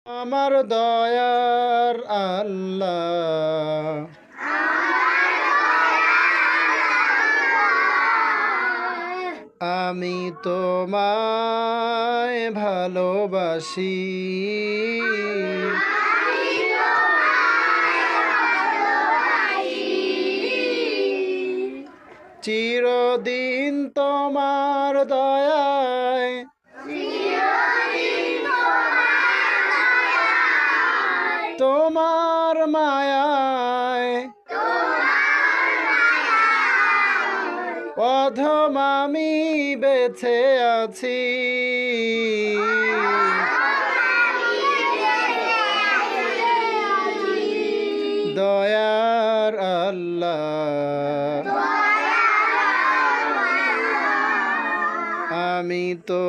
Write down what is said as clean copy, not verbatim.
আমার দয়ার আল্লাহ, আমি তোমায় ভালোবাসি। চিরদিন তোমার দয়ায়, তোমার মায়ায় অধম আমি বেঁচে আছি। দয়ার আল্লাহ, আমি তো